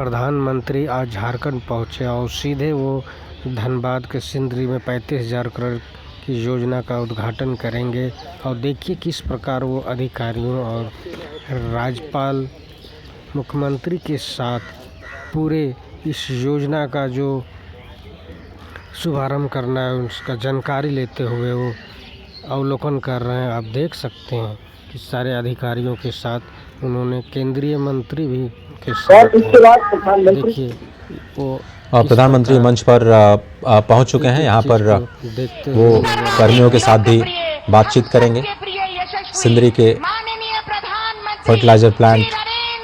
प्रधानमंत्री आज झारखंड पहुंचे और सीधे वो धनबाद के सिंदरी में 35,000 करोड़ की योजना का उद्घाटन करेंगे। और देखिए किस प्रकार वो अधिकारियों और राज्यपाल मुख्यमंत्री के साथ पूरे इस योजना का जो शुभारंभ करना है उसका जानकारी लेते हुए वो अवलोकन कर रहे हैं। आप देख सकते हैं कि सारे अधिकारियों के साथ उन्होंने केंद्रीय मंत्री भी के साथ देखिए वो प्रधानमंत्री मंच पर पहुंच चुके हैं। यहाँ पर वो कर्मियों के साथ भी बातचीत करेंगे। सिंदरी के फर्टिलाइजर प्लांट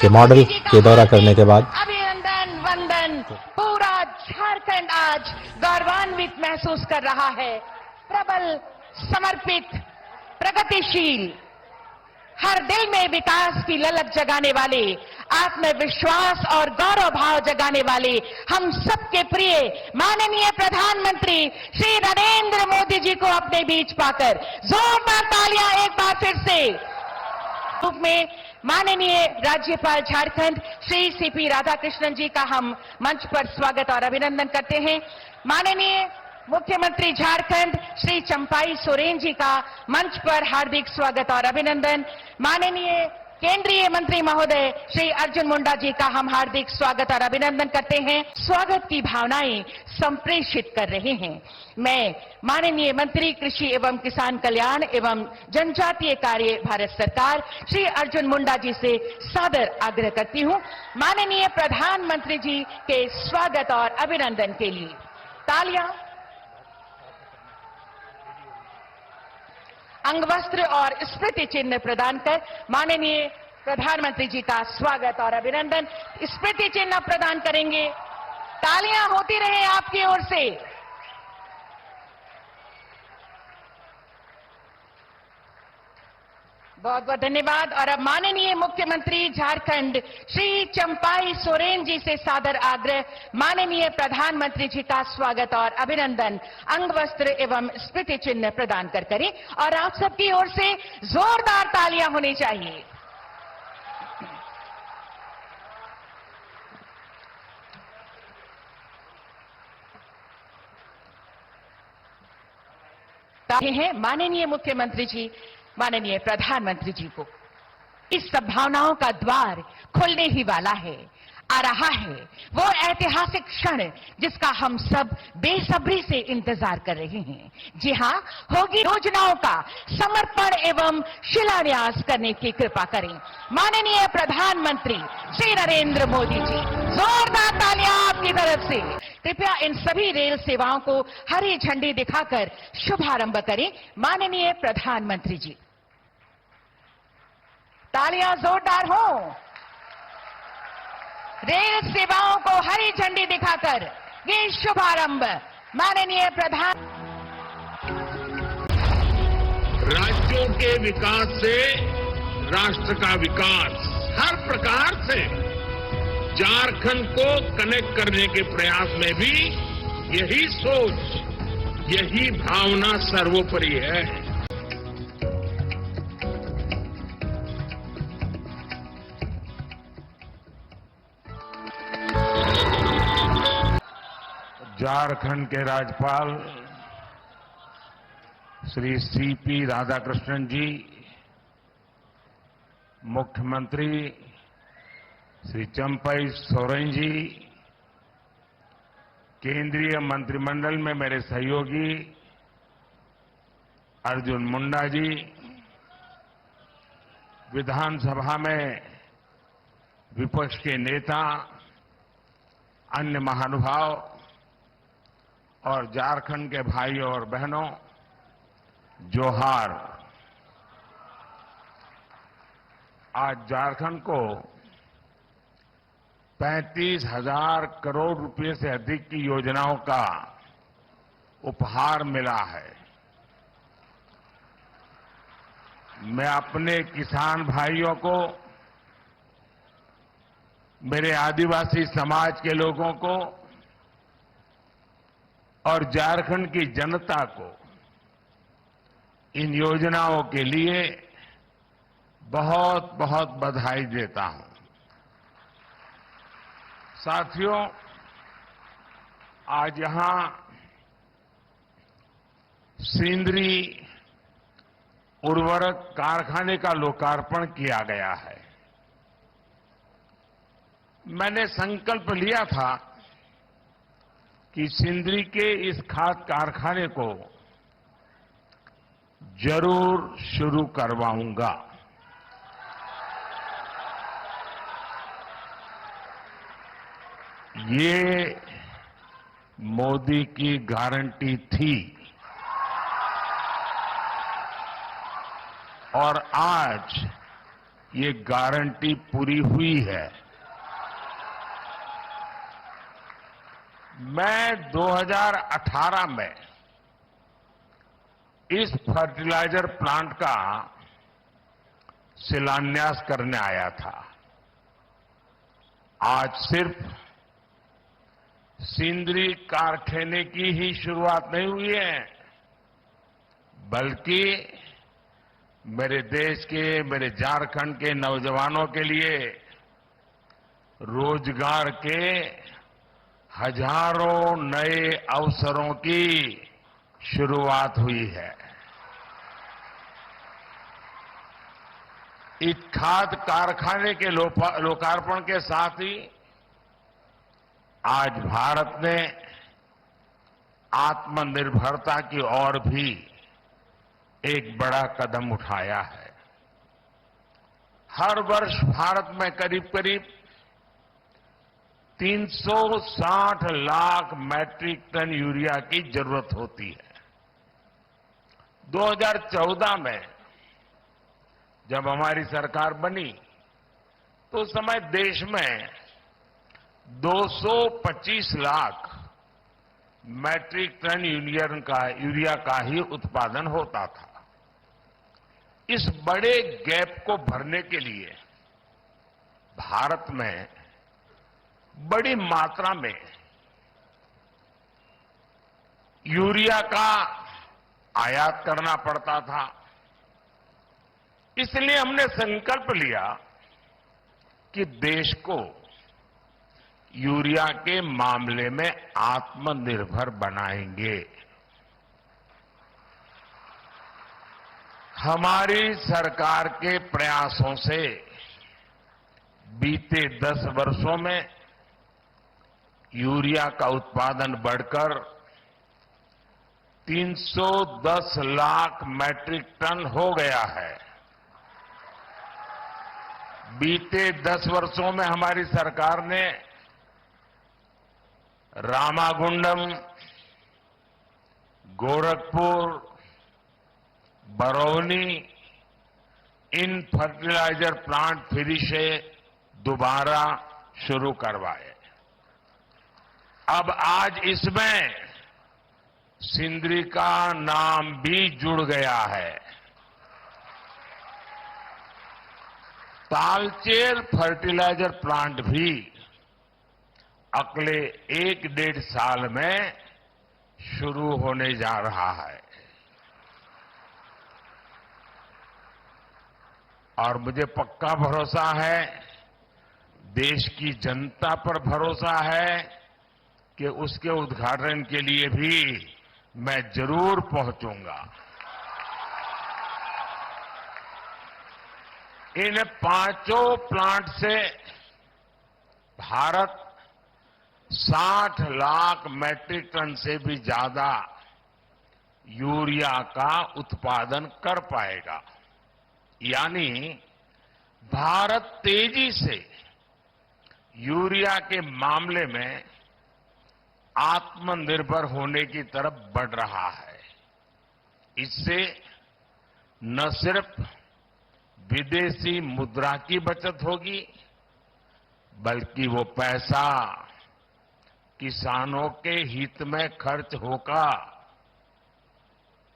के मॉडल के दौरा करने के बाद अभिनंदन वंदन। पूरा झारखंड आज गौरवान्वित महसूस कर रहा है। प्रबल, समर्पित, प्रगतिशील, हर दिल में विकास की ललक जगाने वाले, आत्मविश्वास और गौरव भाव जगाने वाले हम सबके प्रिय माननीय प्रधानमंत्री श्री नरेंद्र मोदी जी को अपने बीच पाकर जोरदार तालियां एक बार फिर से रूप में माननीय राज्यपाल झारखंड श्री सीपी राधाकृष्णन जी का हम मंच पर स्वागत और अभिनंदन करते हैं। माननीय मुख्यमंत्री झारखंड श्री चंपाई सोरेन जी का मंच पर हार्दिक स्वागत और अभिनंदन। माननीय केंद्रीय मंत्री महोदय श्री अर्जुन मुंडा जी का हम हार्दिक स्वागत और अभिनंदन करते हैं। स्वागत की भावनाएं संप्रेषित कर रहे हैं। मैं माननीय मंत्री कृषि एवं किसान कल्याण एवं जनजातीय कार्य भारत सरकार श्री अर्जुन मुंडा जी से सादर आग्रह करती हूं, माननीय प्रधानमंत्री जी के स्वागत और अभिनंदन के लिए तालियां। अंगवस्त्र और स्मृति चिन्ह प्रदान कर माननीय प्रधानमंत्री जी का स्वागत और अभिनंदन। स्मृति चिन्ह प्रदान करेंगे। तालियां होती रहे आपकी ओर से। बहुत बहुत धन्यवाद। और अब माननीय मुख्यमंत्री झारखंड श्री चंपाई सोरेन जी से सादर आग्रह, माननीय प्रधानमंत्री जी का स्वागत और अभिनंदन अंगवस्त्र एवं स्मृति चिन्ह प्रदान कर करें। और आप सबकी ओर से जोरदार तालियां होनी चाहिए। हैं माननीय मुख्यमंत्री जी माननीय प्रधानमंत्री जी को। इस संभावनाओं का द्वार खुलने ही वाला है, आ रहा है वो ऐतिहासिक क्षण जिसका हम सब बेसब्री से इंतजार कर रहे हैं। जी हां, होगी योजनाओं का समर्पण एवं शिलान्यास करने की कृपा करें माननीय प्रधानमंत्री श्री नरेंद्र मोदी जी। जोरदार तालियां आपकी तरफ से। कृपया इन सभी रेल सेवाओं को हरी झंडी दिखाकर शुभारंभ करें माननीय प्रधानमंत्री जी। तालियां जोरदार हो। रेल सेवाओं को हरी झंडी दिखाकर ये शुभारंभ माननीय प्रधान। राज्यों के विकास से राष्ट्र का विकास, हर प्रकार से झारखंड को कनेक्ट करने के प्रयास में भी यही सोच, यही भावना सर्वोपरि है। झारखंड के राज्यपाल श्री सीपी राधाकृष्णन जी, मुख्यमंत्री श्री चंपाई सोरेन जी, केंद्रीय मंत्रिमंडल में मेरे सहयोगी अर्जुन मुंडा जी, विधानसभा में विपक्ष के नेता, अन्य महानुभाव और झारखंड के भाइयों और बहनों, जोहार। आज झारखंड को 35,000 करोड़ रुपए से अधिक की योजनाओं का उपहार मिला है। मैं अपने किसान भाइयों को, मेरे आदिवासी समाज के लोगों को और झारखंड की जनता को इन योजनाओं के लिए बहुत बहुत बधाई देता हूं। साथियों, आज यहां सिंदरी उर्वरक कारखाने का लोकार्पण किया गया है। मैंने संकल्प लिया था कि सिंदरी के इस खाद कारखाने को जरूर शुरू करवाऊंगा। ये मोदी की गारंटी थी और आज ये गारंटी पूरी हुई है। मैं 2018 में इस फर्टिलाइजर प्लांट का शिलान्यास करने आया था। आज सिर्फ सिंदरी कारखाने की ही शुरुआत नहीं हुई है, बल्कि मेरे देश के, मेरे झारखंड के नौजवानों के लिए रोजगार के हजारों नए अवसरों की शुरुआत हुई है। इस खाद कारखाने के लोकार्पण के साथ ही आज भारत ने आत्मनिर्भरता की ओर भी एक बड़ा कदम उठाया है। हर वर्ष भारत में करीब करीब 360 लाख मैट्रिक टन यूरिया की जरूरत होती है। 2014 में जब हमारी सरकार बनी तो उस समय देश में 225 लाख मैट्रिक टन यूरिया का ही उत्पादन होता था। इस बड़े गैप को भरने के लिए भारत में बड़ी मात्रा में यूरिया का आयात करना पड़ता था। इसलिए हमने संकल्प लिया कि देश को यूरिया के मामले में आत्मनिर्भर बनाएंगे। हमारी सरकार के प्रयासों से बीते 10 वर्षों में यूरिया का उत्पादन बढ़कर 310 लाख मैट्रिक टन हो गया है। बीते 10 वर्षों में हमारी सरकार ने रामागुंडम, गोरखपुर, बरौनी इन फर्टिलाइजर प्लांट फिर से दोबारा शुरू करवाए। अब आज इसमें सिंदरी का नाम भी जुड़ गया है। तालचेर फर्टिलाइजर प्लांट भी अगले 1-1.5 साल में शुरू होने जा रहा है। और मुझे पक्का भरोसा है, देश की जनता पर भरोसा है कि उसके उद्घाटन के लिए भी मैं जरूर पहुंचूंगा। इन 5 प्लांट से भारत 60 लाख मैट्रिक टन से भी ज्यादा यूरिया का उत्पादन कर पाएगा। यानी भारत तेजी से यूरिया के मामले में आत्मनिर्भर होने की तरफ बढ़ रहा है। इससे न सिर्फ विदेशी मुद्रा की बचत होगी, बल्कि वो पैसा किसानों के हित में खर्च होगा।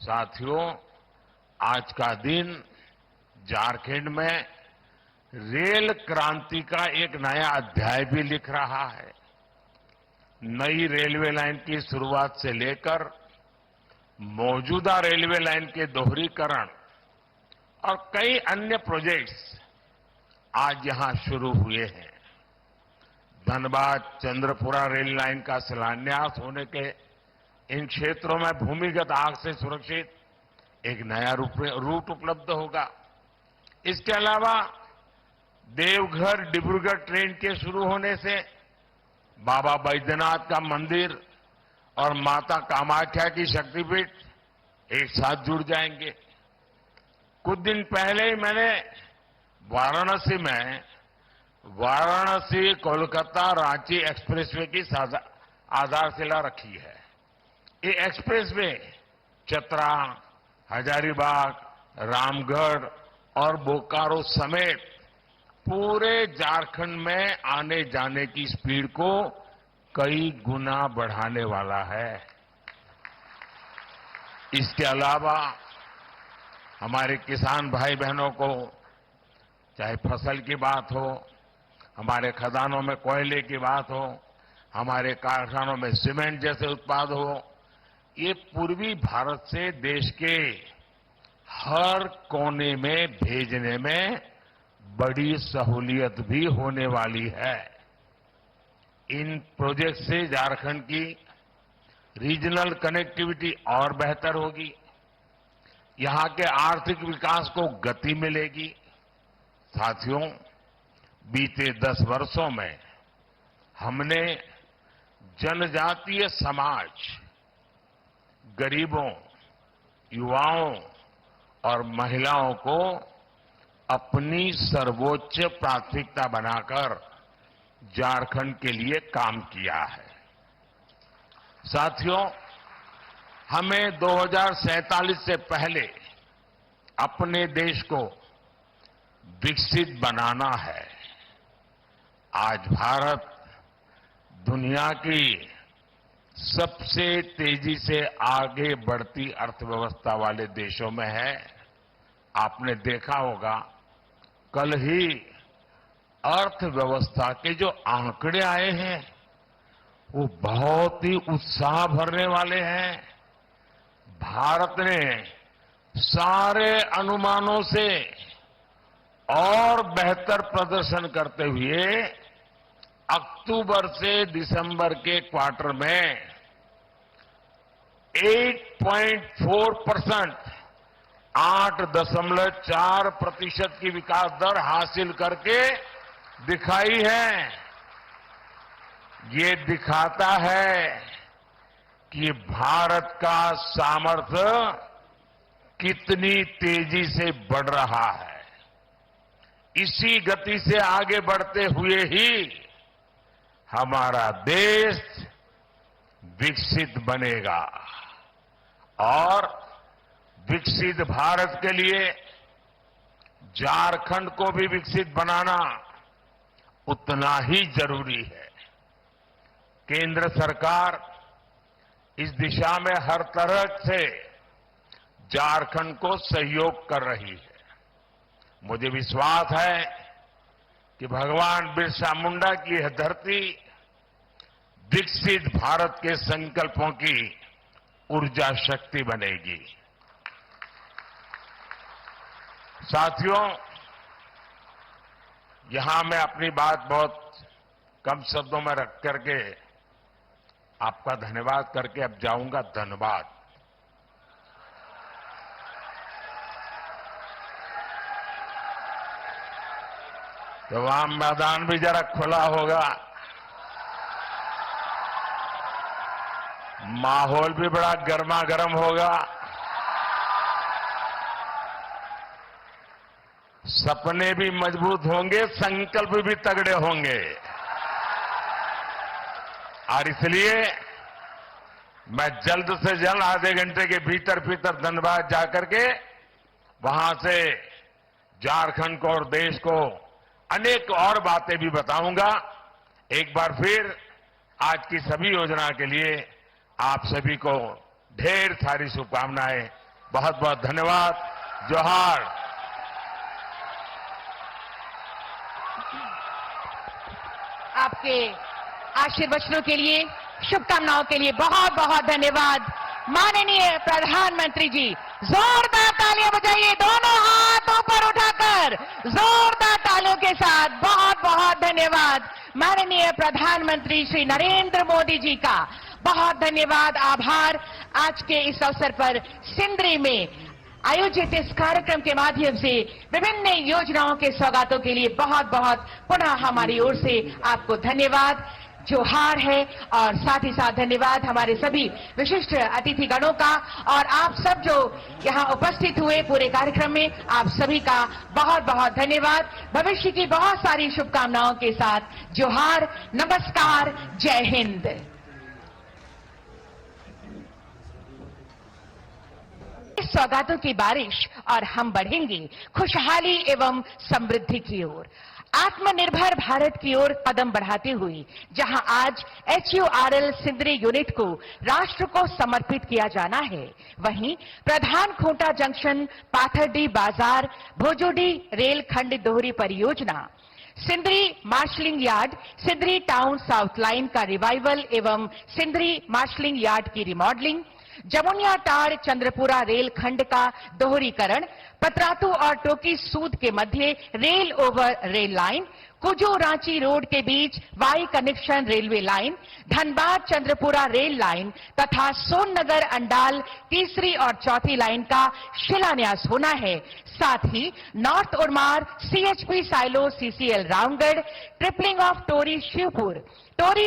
साथियों, आज का दिन झारखंड में रेल क्रांति का एक नया अध्याय भी लिख रहा है। नई रेलवे लाइन की शुरुआत से लेकर मौजूदा रेलवे लाइन के दोहरीकरण और कई अन्य प्रोजेक्ट्स आज यहां शुरू हुए हैं। धनबाद चंद्रपुरा रेल लाइन का शिलान्यास होने के इन क्षेत्रों में भूमिगत आग से सुरक्षित एक नया रूट उपलब्ध होगा। इसके अलावा देवघर डिब्रूगढ़ ट्रेन के शुरू होने से बाबा बैद्यनाथ का मंदिर और माता कामाख्या की शक्तिपीठ एक साथ जुड़ जाएंगे। कुछ दिन पहले ही मैंने वाराणसी में वाराणसी कोलकाता रांची एक्सप्रेसवे की आधारशिला रखी है। ये एक्सप्रेसवे चतरा, हजारीबाग, रामगढ़ और बोकारो समेत पूरे झारखंड में आने जाने की स्पीड को कई गुना बढ़ाने वाला है। इसके अलावा हमारे किसान भाई बहनों को चाहे फसल की बात हो, हमारे खदानों में कोयले की बात हो, हमारे कारखानों में सीमेंट जैसे उत्पाद हो, ये पूर्वी भारत से देश के हर कोने में भेजने में बड़ी सहूलियत भी होने वाली है। इन प्रोजेक्ट से झारखंड की रीजनल कनेक्टिविटी और बेहतर होगी, यहां के आर्थिक विकास को गति मिलेगी। साथियों, बीते 10 वर्षों में हमने जनजातीय समाज, गरीबों, युवाओं और महिलाओं को अपनी सर्वोच्च प्राथमिकता बनाकर झारखंड के लिए काम किया है। साथियों, हमें 2047 से पहले अपने देश को विकसित बनाना है। आज भारत दुनिया की सबसे तेजी से आगे बढ़ती अर्थव्यवस्था वाले देशों में है। आपने देखा होगा, कल ही अर्थव्यवस्था के जो आंकड़े आए हैं वो बहुत ही उत्साह भरने वाले हैं। भारत ने सारे अनुमानों से और बेहतर प्रदर्शन करते हुए अक्टूबर से दिसंबर के क्वार्टर में 8.4%, 8.4% की विकास दर हासिल करके दिखाई है। ये दिखाता है कि भारत का सामर्थ्य कितनी तेजी से बढ़ रहा है। इसी गति से आगे बढ़ते हुए ही हमारा देश विकसित बनेगा और विकसित भारत के लिए झारखंड को भी विकसित बनाना उतना ही जरूरी है। केंद्र सरकार इस दिशा में हर तरह से झारखंड को सहयोग कर रही है। मुझे विश्वास है कि भगवान बिरसा मुंडा की यह धरती विकसित भारत के संकल्पों की ऊर्जा शक्ति बनेगी। साथियों, यहां मैं अपनी बात बहुत कम शब्दों में रख करके आपका धन्यवाद करके अब जाऊंगा धनबाद। तो वहां मैदान भी जरा खुला होगा, माहौल भी बड़ा गर्मा गर्म होगा, सपने भी मजबूत होंगे, संकल्प भी तगड़े होंगे। और इसलिए मैं जल्द से जल्द आधे घंटे के भीतर धनबाद जाकर के वहां से झारखंड को और देश को अनेक और बातें भी बताऊंगा। एक बार फिर आज की सभी योजना के लिए आप सभी को ढेर सारी शुभकामनाएं। बहुत बहुत धन्यवाद। जोहार। आपके आशीर्वचनों के लिए, शुभकामनाओं के लिए बहुत बहुत धन्यवाद। माननीय प्रधानमंत्री जी, जोरदार तालियां बजाइए, दोनों हाथ ऊपर उठाकर जोरदार तालियों के साथ। बहुत बहुत धन्यवाद माननीय प्रधानमंत्री श्री नरेंद्र मोदी जी का बहुत धन्यवाद, आभार। आज के इस अवसर पर सिंदरी में आयोजित इस कार्यक्रम के माध्यम से विभिन्न योजनाओं के सौगातों के लिए बहुत बहुत पुनः हमारी ओर से आपको धन्यवाद, जोहार है। और साथ ही साथ धन्यवाद हमारे सभी विशिष्ट अतिथिगणों का और आप सब जो यहाँ उपस्थित हुए पूरे कार्यक्रम में, आप सभी का बहुत बहुत धन्यवाद। भविष्य की बहुत सारी शुभकामनाओं के साथ जोहार, नमस्कार, जय हिंद। इस सौगातों की बारिश और हम बढ़ेंगे खुशहाली एवं समृद्धि की ओर, आत्मनिर्भर भारत की ओर कदम बढ़ाते हुए, जहां आज HURL सिंदरी यूनिट को राष्ट्र को समर्पित किया जाना है, वहीं प्रधान खूंटा जंक्शन, पाथरडी बाजार, भोजोडी रेल खंड दोहरी परियोजना, Sindri marshalling yard, Sindri town south line का रिवाइवल एवं सिंदरी मार्शलिंग यार्ड की रिमॉडलिंग, जमुनिया टार चंद्रपुरा रेल खंड का दोहरीकरण, पतरातू और टोकी सूद के मध्य rail over rail line, Kuju Ranchi road के बीच Y connection railway line, Dhanbad Chandrapura rail line तथा सोननगर अंडाल तीसरी और चौथी लाइन का शिलान्यास होना है। साथ ही नॉर्थ उरमार CHP silo CCL Ramgarh, tripling of Tori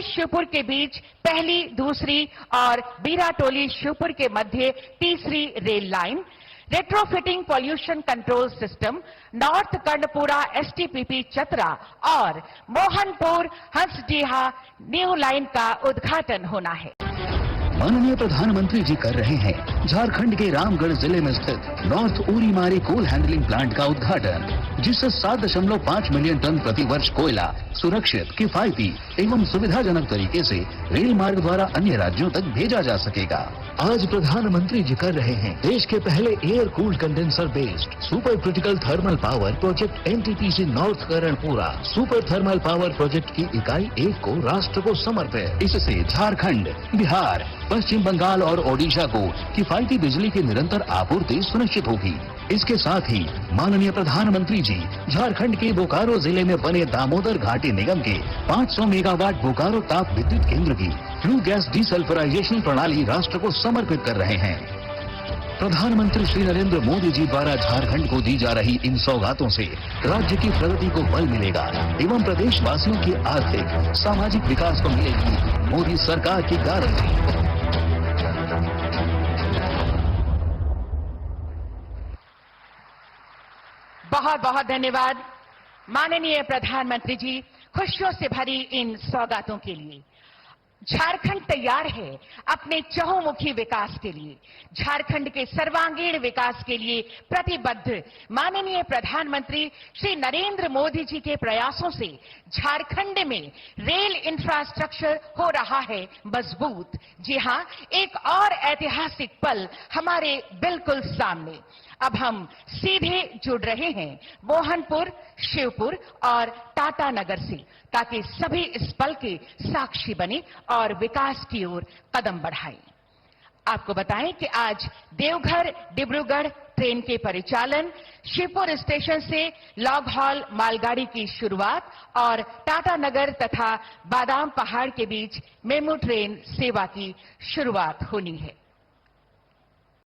Shivpur के बीच पहली, दूसरी और बीराटोली शिवपुर के मध्य तीसरी rail line, retrofitting pollution control system, north Karanpura STPP Chatra और मोहनपुर हंसडीहा न्यू लाइन का उद्घाटन होना है। माननीय प्रधानमंत्री जी कर रहे हैं झारखंड के रामगढ़ जिले में स्थित north Urimari coal handling plant का उद्घाटन, जिससे 7.5 मिलियन टन प्रति वर्ष कोयला सुरक्षित, किफायती एवं सुविधाजनक तरीके से रेल मार्ग द्वारा अन्य राज्यों तक भेजा जा सकेगा। आज प्रधानमंत्री जी कर रहे हैं देश के पहले air cooled condenser based super critical thermal power project NTPC north Karanpura super thermal power project की इकाई 1 को राष्ट्र को समर्पित। इससे झारखंड, बिहार, पश्चिम बंगाल और ओडिशा को किफायती बिजली की निरंतर आपूर्ति सुनिश्चित होगी। इसके साथ ही माननीय प्रधानमंत्री जी झारखंड के बोकारो जिले में बने दामोदर घाटी निगम के 500 मेगावाट बोकारो ताप विद्युत केंद्र की फ्लू गैस डीसल्फराइजेशन प्रणाली राष्ट्र को समर्पित कर रहे हैं। प्रधानमंत्री श्री नरेंद्र मोदी जी द्वारा झारखंड को दी जा रही इन सौगातों से राज्य की प्रगति को बल मिलेगा एवं प्रदेशवासियों की आर्थिक सामाजिक विकास को मिलेगी मोदी सरकार की गारंटी। बहुत बहुत धन्यवाद माननीय प्रधानमंत्री जी, खुशियों से भरी इन सौगातों के लिए। झारखंड तैयार है अपने चहुमुखी विकास के लिए, झारखंड के सर्वांगीण विकास के लिए प्रतिबद्ध माननीय प्रधानमंत्री श्री नरेंद्र मोदी जी के प्रयासों से झारखंड में रेल इंफ्रास्ट्रक्चर हो रहा है मजबूत। जी हां, एक और ऐतिहासिक पल हमारे बिल्कुल सामने। अब हम सीधे जुड़ रहे हैं मोहनपुर, शिवपुर और टाटा नगर से, ताकि सभी इस पल के साक्षी बने और विकास की ओर कदम बढ़ाएं। आपको बताएं कि आज देवघर डिब्रूगढ़ ट्रेन के परिचालन, शिवपुर स्टेशन से लॉग हॉल मालगाड़ी की शुरुआत और टाटा नगर तथा बादाम पहाड़ के बीच मेमू ट्रेन सेवा की शुरुआत होनी है।